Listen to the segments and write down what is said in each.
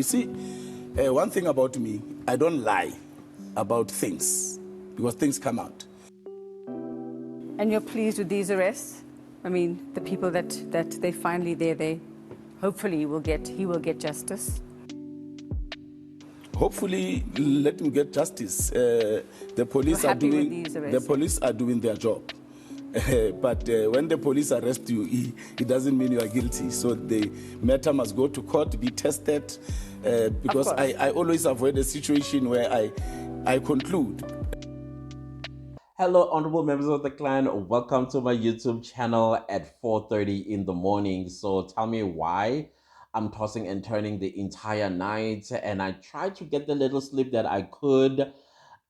You see, one thing about me, I don't lie about things because things come out. And you're pleased with these arrests? I mean, the people that they finally they hopefully he will get justice. Hopefully, let him get justice. The police You're are happy with doing these arrests? the police are doing their job. But when the police arrest you, it doesn't mean you are guilty. So the matter must go to court, be tested, because I always avoid a situation where I conclude. Hello, honorable members of the clan. Welcome to my YouTube channel at 4:30 in the morning. So tell me why I'm tossing and turning the entire night, and I tried to get the little sleep that I could.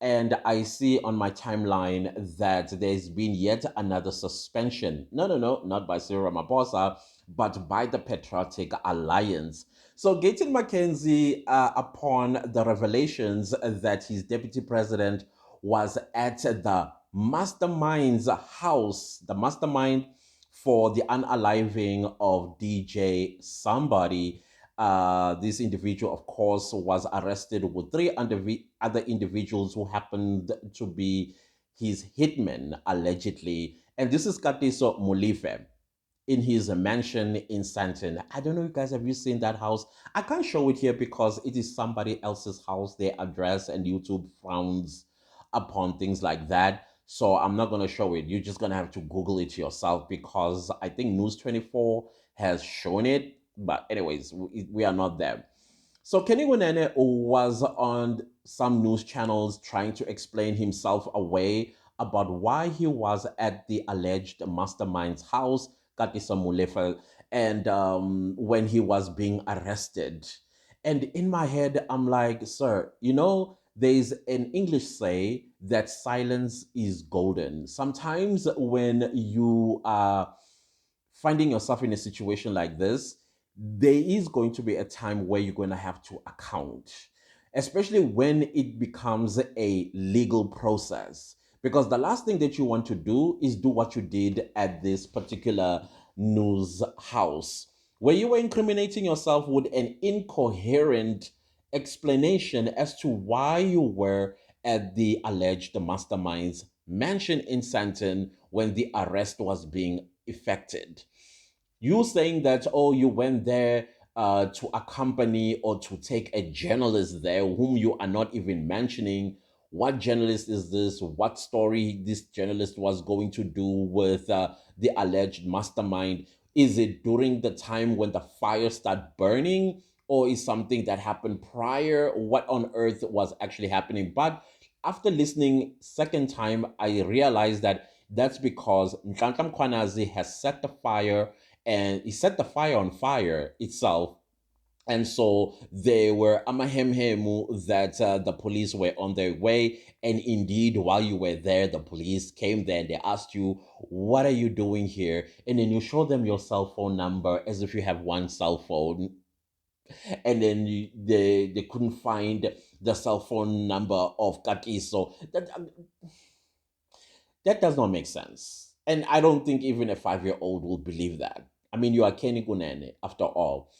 And I see on my timeline that there's been yet another suspension. No, not by Cyril Ramaphosa, but by the Patriotic Alliance. So Gayton McKenzie, upon the revelations that his deputy president was at the mastermind's house, the mastermind for the unaliving of DJ Sumbody. This individual, of course, was arrested with three other individuals who happened to be his hitmen, allegedly. And this is Katiso Molefe in his mansion in Sandton. I don't know, you guys, have you seen that house? I can't show it here because it is somebody else's house, their address, and YouTube frowns upon things like that. So I'm not going to show it. You're just going to have to Google it yourself because I think News 24 has shown it. But anyways, we are not there. So Kenny Kunene was on some news channels trying to explain himself away about why he was at the alleged mastermind's house, Katiso Molefe, and when he was being arrested. And in my head, I'm like, sir, you know, there's an English say that silence is golden. Sometimes when you are finding yourself in a situation like this, there is going to be a time where you're going to have to account, especially when it becomes a legal process. Because the last thing that you want to do is do what you did at this particular news house, where you were incriminating yourself with an incoherent explanation as to why you were at the alleged mastermind's mansion in Sandton when the arrest was being effected. You saying that, oh, you went there to accompany or to take a journalist there whom you are not even mentioning. What journalist is this? What story this journalist was going to do with the alleged mastermind? Is it during the time when the fire started burning, or is something that happened prior? What on earth was actually happening? But after listening second time, I realized that that's because Nhlanhla Mkhwanazi has set the fire, and he set the fire on fire itself. And so they were amahemhemu that the police were on their way. And indeed, while you were there, the police came there and they asked you, what are you doing here? And then you show them your cell phone number as if you have one cell phone. And then they couldn't find the cell phone number of Katiso. That does not make sense. And I don't think even a 5-year-old will believe that. I mean, you are Kenny Kunene, after all.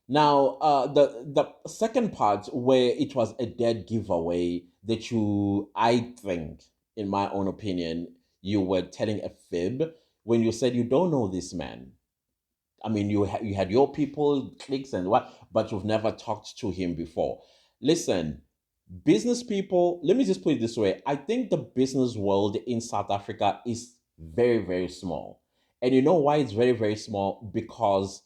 Now, the second part where it was a dead giveaway that you, I think, in my own opinion, you were telling a fib when you said you don't know this man. I mean, you had your people, clicks and what, but you've never talked to him before. Listen, business people, let me just put it this way. I think the business world in South Africa is very, very small. And you know why it's very, very small? Because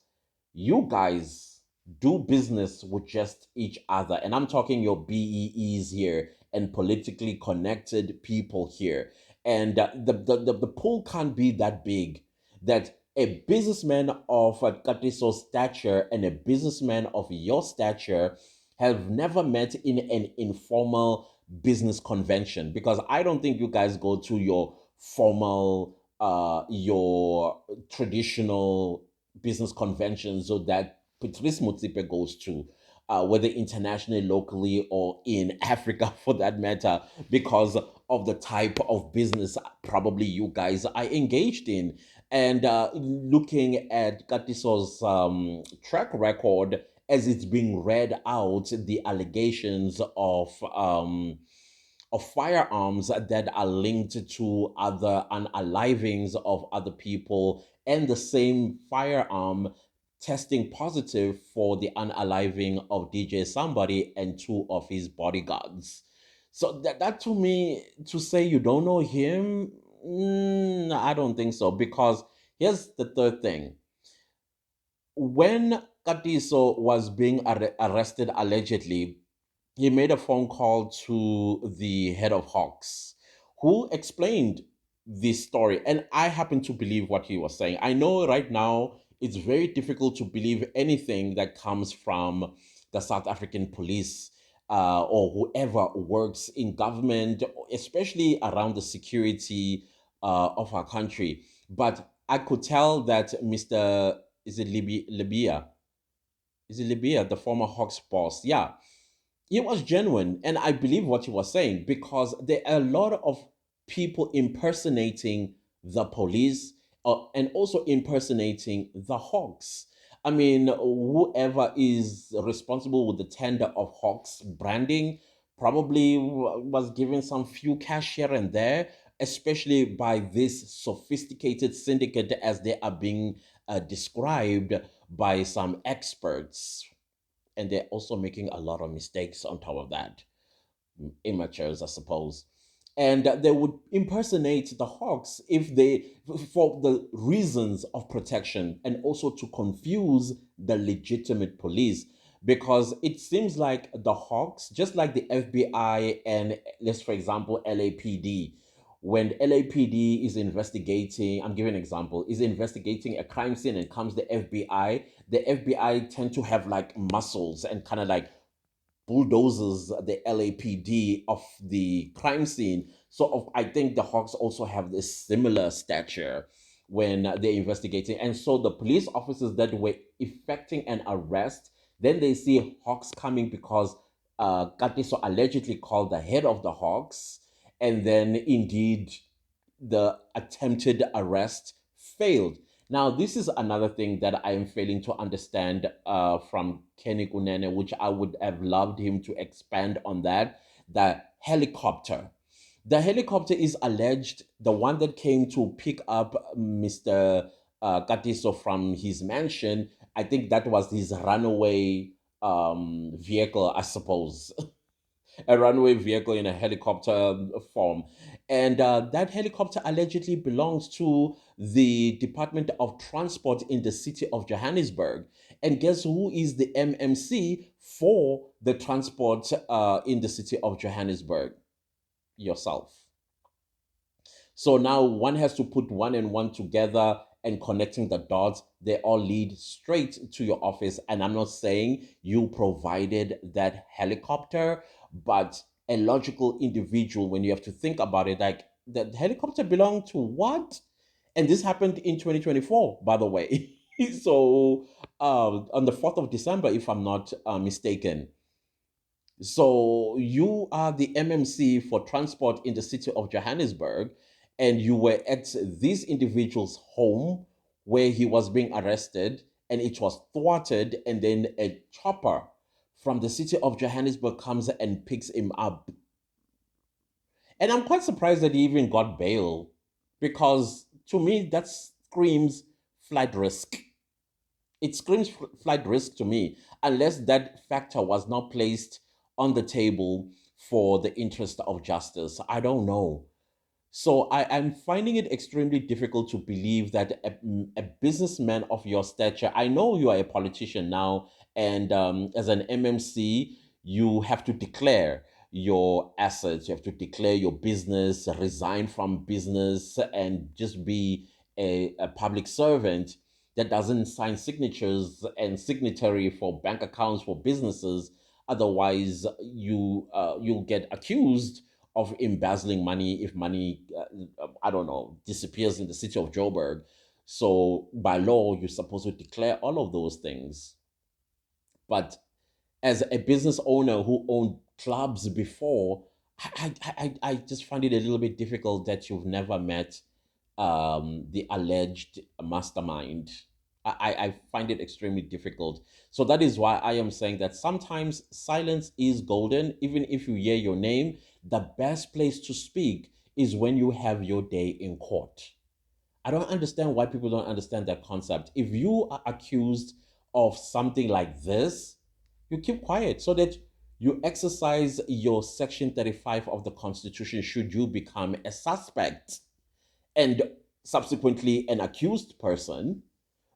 you guys do business with just each other. And I'm talking your BEEs here and politically connected people here. And the pool can't be that big that a businessman of Katiso's stature and a businessman of your stature have never met in an informal business convention, because I don't think you guys go to your formal, your traditional business conventions so that Patrice Motsepe goes to, whether internationally, locally, or in Africa for that matter, because of the type of business probably you guys are engaged in. And looking at Katiso's track record as it's being read out the allegations of firearms that are linked to other unalivings of other people, and the same firearm testing positive for the unaliving of DJ Sumbody and two of his bodyguards. So that to me, to say you don't know him, I don't think so. Because here's the third thing: when Katiso was being arrested allegedly, he made a phone call to the head of Hawks, who explained this story. And I happen to believe what he was saying. I know right now it's very difficult to believe anything that comes from the South African police, or whoever works in government, especially around the security of our country. But I could tell that Mr. Is it Libya? Is it Libya, the former Hawks boss? Yeah, he was genuine, and I believe what he was saying, because there are a lot of people impersonating the police, and also impersonating the Hawks. I mean, whoever is responsible with the tender of Hawks branding probably was given some few cash here and there, especially by this sophisticated syndicate as they are being described by some experts. And they're also making a lot of mistakes on top of that. Amateurs, I suppose. And they would impersonate the Hawks if they, for the reasons of protection, and also to confuse the legitimate police. Because it seems like the Hawks, just like the FBI and, let's for example, LAPD, when LAPD is investigating, I'm giving an example, is investigating a crime scene and comes the FBI tend to have like muscles and kind of like bulldozes the LAPD of the crime scene. So I think the Hawks also have this similar stature when they're investigating. And so the police officers that were effecting an arrest, then they see Hawks coming because Katiso allegedly called the head of the Hawks, and then indeed the attempted arrest failed. Now, this is another thing that I am failing to understand from Kenny Kunene, which I would have loved him to expand on that. The helicopter. The helicopter is alleged, the one that came to pick up Mr. Katiso from his mansion. I think that was his runaway vehicle, I suppose. A runway vehicle in a helicopter form. And that helicopter allegedly belongs to the Department of Transport in the city of Johannesburg. And guess who is the MMC for the transport in the city of Johannesburg? Yourself. So now one has to put one and one together and connecting the dots. They all lead straight to your office. And I'm not saying you provided that helicopter, but a logical individual, when you have to think about it, like the helicopter belonged to what? And this happened in 2024, by the way. So on the 4th of December, if I'm not mistaken. So you are the MMC for transport in the city of Johannesburg, and you were at this individual's home where he was being arrested, and it was thwarted, and then a chopper from the city of Johannesburg comes and picks him up. And I'm quite surprised that he even got bail, because to me that screams flight risk. It screams flight risk to me, unless that factor was not placed on the table for the interest of justice. I don't know. So I'm finding it extremely difficult to believe that a businessman of your stature, I know you are a politician now, and as an MMC, you have to declare your assets, you have to declare your business, resign from business, and just be a public servant that doesn't sign signatures and signatory for bank accounts for businesses. Otherwise, you'll get accused of embezzling money if money, I don't know, disappears in the city of Joburg. So by law, you're supposed to declare all of those things. But as a business owner who owned clubs before, I just find it a little bit difficult that you've never met the alleged mastermind. I find it extremely difficult. So that is why I am saying that sometimes silence is golden. Even if you hear your name, the best place to speak is when you have your day in court. I don't understand why people don't understand that concept. If you are accused of something like this, you keep quiet so that you exercise your Section 35 of the Constitution should you become a suspect and subsequently an accused person,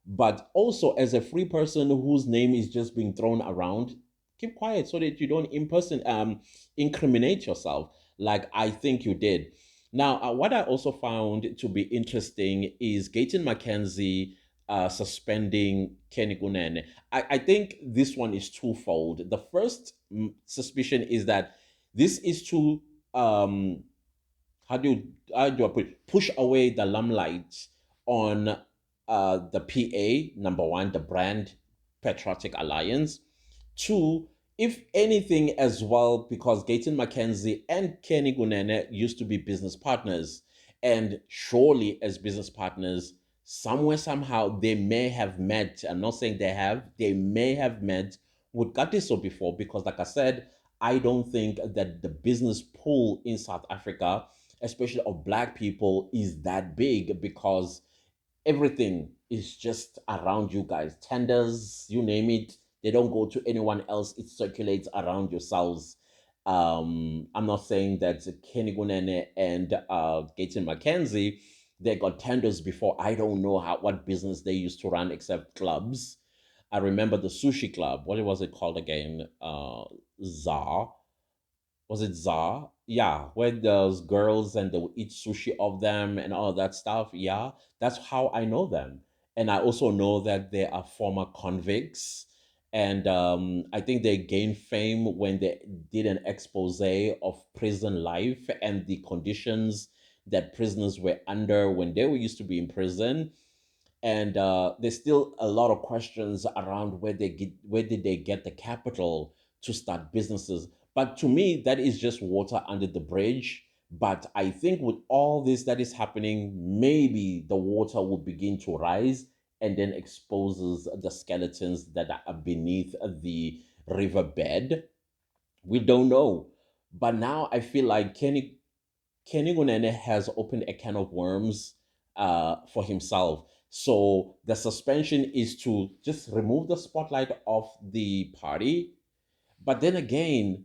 but also as a free person whose name is just being thrown around, keep quiet so that you don't incriminate yourself like I think you did. Now, what I also found to be interesting is Gayton McKenzie suspending Kenny Kunene. I think this one is twofold. The first suspicion is that this is to how do I put it? Push away the limelight on the PA, number one, the brand Patriotic Alliance. Two, if anything as well, because Gayton McKenzie and Kenny Kunene used to be business partners, and surely as business partners, somewhere, somehow, they may have met. I'm not saying they may have met with Katiso before, because like I said, I don't think that the business pool in South Africa, especially of black people, is that big, because everything is just around you guys. Tenders, you name it, they don't go to anyone else. It circulates around yourselves. I'm not saying that Kenny Kunene and Gayton McKenzie, they got tenders before. I don't know what business they used to run except clubs. I remember the sushi club. What was it called again? Czar. Was it Czar? Yeah, where those girls and they would eat sushi of them and all that stuff. Yeah, that's how I know them. And I also know that they are former convicts. And I think they gained fame when they did an expose of prison life and the conditions that prisoners were under when they were used to be in prison. And there's still a lot of questions around where did they get the capital to start businesses. But to me, that is just water under the bridge. But I think with all this that is happening, maybe the water will begin to rise and then exposes the skeletons that are beneath the riverbed. We don't know. But now I feel like Kenny Kunene has opened a can of worms for himself. So the suspension is to just remove the spotlight of the party. But then again,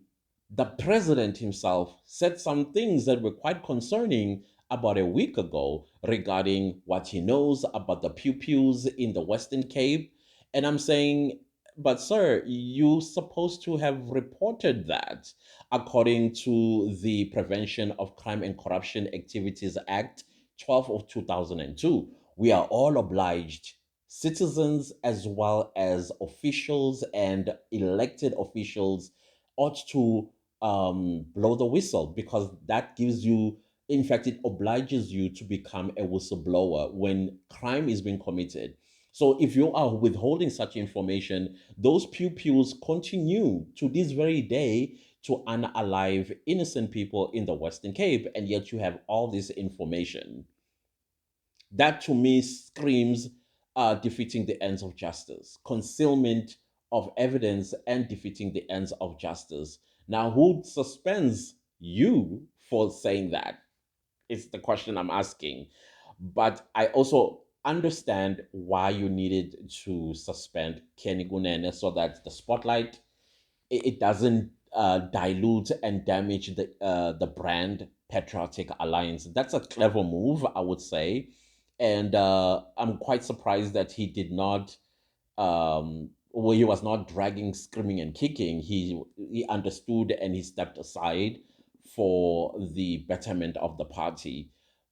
the president himself said some things that were quite concerning about a week ago regarding what he knows about the pew-pews in the Western Cape. And I'm saying, but sir, you supposed to have reported that according to the Prevention of Crime and Corruption Activities Act 12 of 2002. We are all obliged, citizens as well as officials and elected officials, ought to blow the whistle, because that gives you, in fact, it obliges you to become a whistleblower when crime is being committed. So if you are withholding such information, those pew-pews continue to this very day to unalive innocent people in the Western Cape, and yet you have all this information. That to me screams defeating the ends of justice, concealment of evidence, and defeating the ends of justice. Now, who suspends you for saying that? Is the question I'm asking. But I also understand why you needed to suspend Kenny Kunene, so that the spotlight, it doesn't dilute and damage the brand Patriotic Alliance. That's a clever move, I would say, and I'm quite surprised that he did not. Well, he was not dragging, screaming, and kicking. He understood and he stepped aside for the betterment of the party.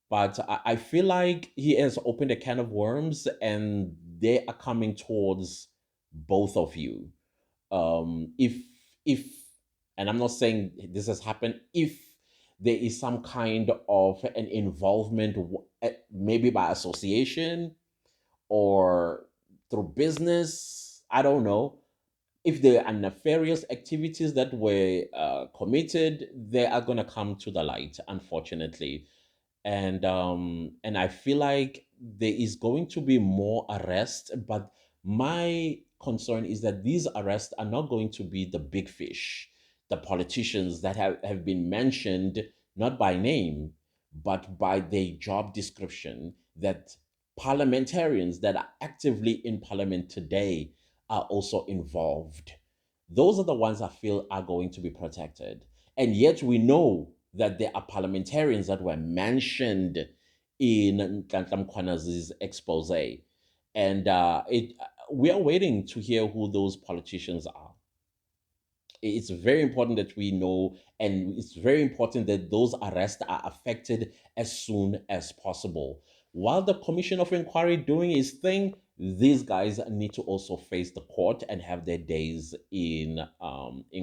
But I feel like he has opened a can of worms, and they are coming towards both of you. If and I'm not saying this has happened, if there is some kind of an involvement, maybe by association or through business, I don't know, if there are nefarious activities that were committed, they are going to come to the light, unfortunately. And I feel like there is going to be more arrests, but my concern is that these arrests are not going to be the big fish, the politicians that have been mentioned, not by name, but by their job description, that parliamentarians that are actively in parliament today are also involved. Those are the ones I feel are going to be protected. And yet we know that there are parliamentarians that were mentioned in Nhlanhla Mkhwanazi's expose. And we are waiting to hear who those politicians are. It's very important that we know, and it's very important that those arrests are affected as soon as possible. While the Commission of Inquiry doing its thing, these guys need to also face the court and have their days in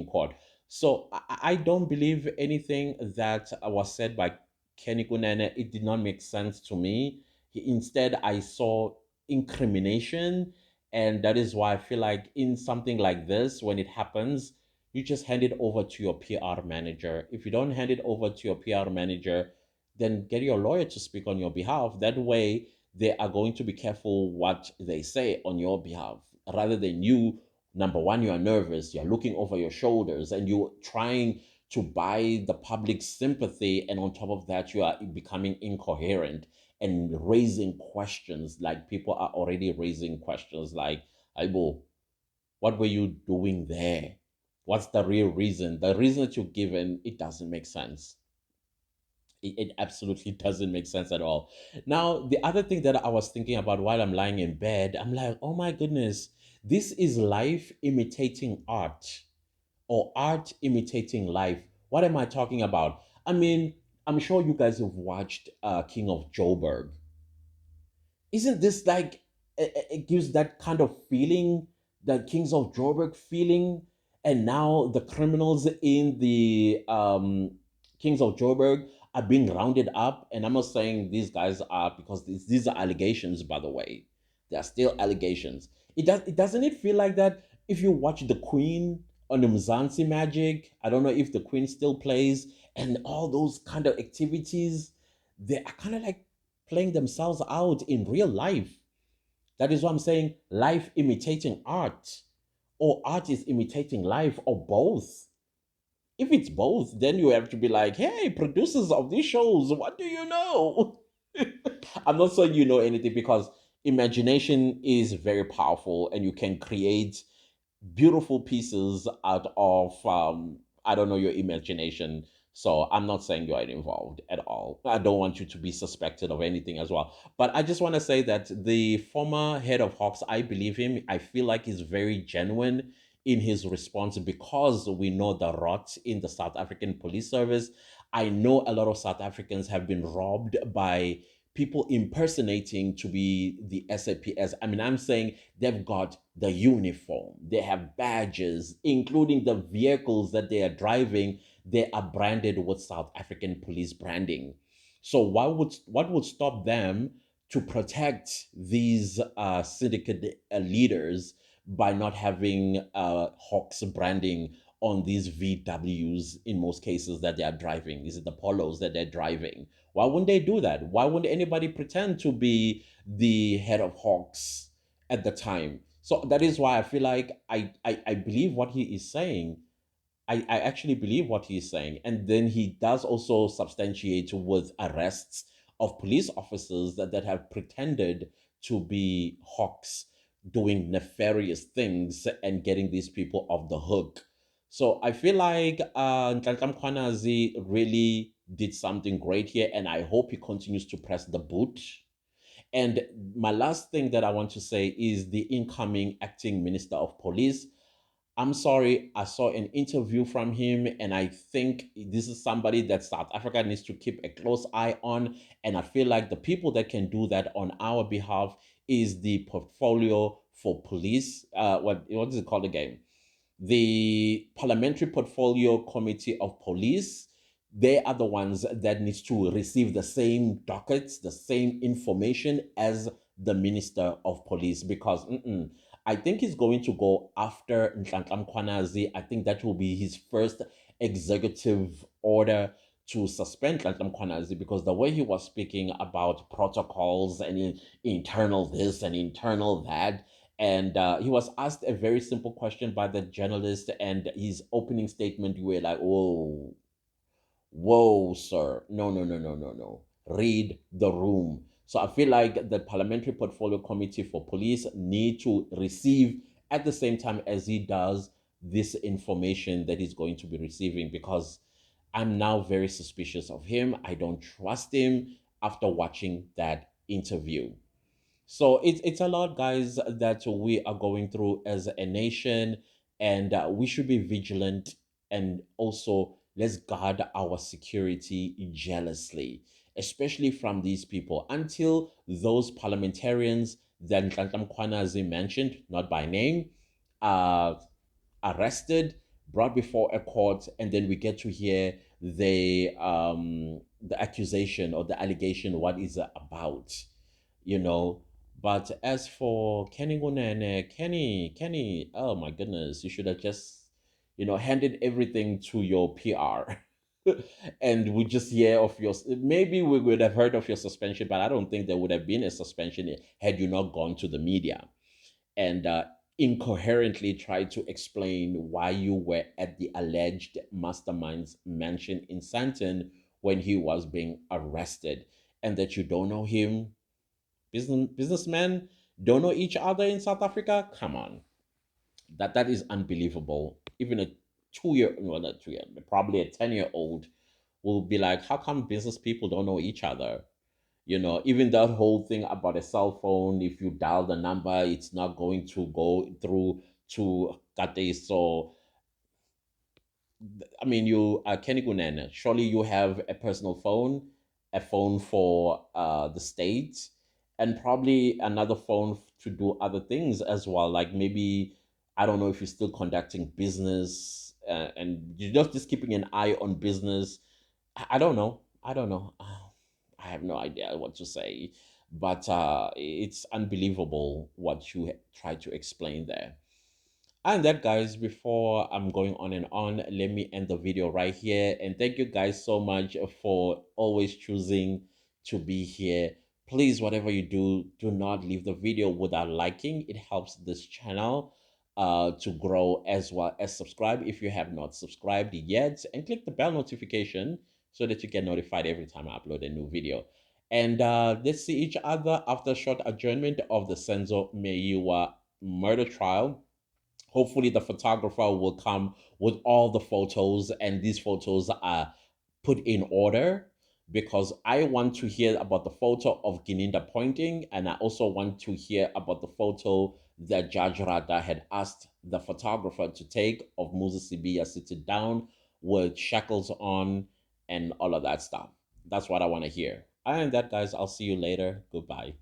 court. So I don't believe anything that was said by Kenny Kunene. It did not make sense to me. Instead, I saw incrimination, and that is why I feel like in something like this, when it happens, you just hand it over to your PR manager. If you don't hand it over to your PR manager, then get your lawyer to speak on your behalf. That way, they are going to be careful what they say on your behalf. Rather than you, number one, you are nervous, you're looking over your shoulders, and you're trying to buy the public's sympathy. And on top of that, you are becoming incoherent and raising questions. Like people are already raising questions like, Aibo, what were you doing there? What's the real reason? The reason that you're given, it doesn't make sense. It absolutely doesn't make sense at all. Now, the other thing that I was thinking about while I'm lying in bed, I'm like, oh my goodness, this is life imitating art, or art imitating life. What am I talking about? I mean, I'm sure you guys have watched King of Joburg. Isn't this like, it gives that kind of feeling, that Kings of Joburg feeling? And now the criminals in the Kings of Joburg are being rounded up. And I'm not saying these guys are, because these are allegations, by the way. They are still allegations. It doesn't it feel like that if you watch the Queen on the Mzansi Magic? I don't know if the Queen still plays, and all those kind of activities, they are kind of like playing themselves out in real life. That is what I'm saying, life imitating art, or art is imitating life, or both. If it's both, then you have to be like, hey, producers of these shows, what do you know? I'm not saying you know anything, because imagination is very powerful and you can create beautiful pieces out of I don't know, your imagination. So I'm not saying you are involved at all. I don't want you to be suspected of anything as well. But I just want to say that the former head of Hawks, I believe him. I feel like he's very genuine in his response, because we know the rot in the South African police service. I know a lot of South Africans have been robbed by people impersonating to be the SAPS. I mean, I'm saying they've got the uniform, they have badges, including the vehicles that they are driving. They are branded with South African police branding. So what would stop them to protect these syndicate leaders by not having Hawks branding on these VWs in most cases that they are driving? Is it the Polos that they're driving? Why wouldn't they do that? Why wouldn't anybody pretend to be the head of Hawks at the time? So that is why I feel like I believe what he is saying. I actually believe what he's saying. And then he does also substantiate with arrests of police officers that have pretended to be Hawks, doing nefarious things and getting these people off the hook. So I feel like Nhlanhla Mkhwanazi really did something great here, and I hope he continues to press the boot. And my last thing that I want to say is the incoming acting minister of police. I'm sorry, I saw an interview from him, and I think this is somebody that South Africa needs to keep a close eye on. And I feel like the people that can do that on our behalf is the portfolio for police. What is it called again? The Parliamentary Portfolio Committee of Police. They are the ones that needs to receive the same dockets, the same information as the Minister of Police, because I think he's going to go after Nhlanhla Mkhwanazi. I think that will be his first executive order to suspend Mkhwanazi because the way he was speaking about protocols and internal this and internal that, and he was asked a very simple question by the journalist, and his opening statement, you were like, "Whoa, whoa, sir! No, no, no, no, no, no! Read the room." So I feel like the Parliamentary Portfolio Committee for Police need to receive at the same time as he does this information that he's going to be receiving, because I'm now very suspicious of him. I don't trust him after watching that interview. So it's a lot, guys, that we are going through as a nation, and we should be vigilant, and also let's guard our security jealously, especially from these people until those parliamentarians that Nhlanhla Mkhwanazi mentioned, not by name, are arrested, brought before a court, and then we get to hear the accusation or the allegation, what is it about, you know. But as for Kenny Kunene, Kenny, oh my goodness, you should have just, handed everything to your PR. And we just hear of your, maybe we would have heard of your suspension, but I don't think there would have been a suspension had you not gone to the media and incoherently tried to explain why you were at the alleged mastermind's mansion in Santon when he was being arrested, and that you don't know him. Businessmen don't know each other in South Africa. Come on, that is unbelievable. Even a 2 year, well, not 2 year, probably a 10-year-old will be like, how come business people don't know each other? Even that whole thing about a cell phone, if you dial the number, it's not going to go through to Katiso. I mean, you are Kenny Kunene. Surely you have a personal phone, a phone for the state, and probably another phone to do other things as well. Like maybe, I don't know if you're still conducting business and you're just keeping an eye on business. I don't know. I don't know. I have no idea what to say, but it's unbelievable what you tried to explain there. And that, guys, before I'm going on and on, let me end the video right here. And thank you guys so much for always choosing to be here. Please, whatever you do, do not leave the video without liking. It helps this channel to grow, as well as subscribe if you have not subscribed yet, and click the bell notification so that you get notified every time I upload a new video. And let's see each other after a short adjournment of the Senzo Meyiwa murder trial. Hopefully the photographer will come with all the photos, and these photos are put in order, because I want to hear about the photo of Gininda pointing, and I also want to hear about the photo that Judge Rada had asked the photographer to take of Moses Sibiya sitting down with shackles on and all of that stuff. That's what I want to hear. And that, guys, I'll see you later. Goodbye.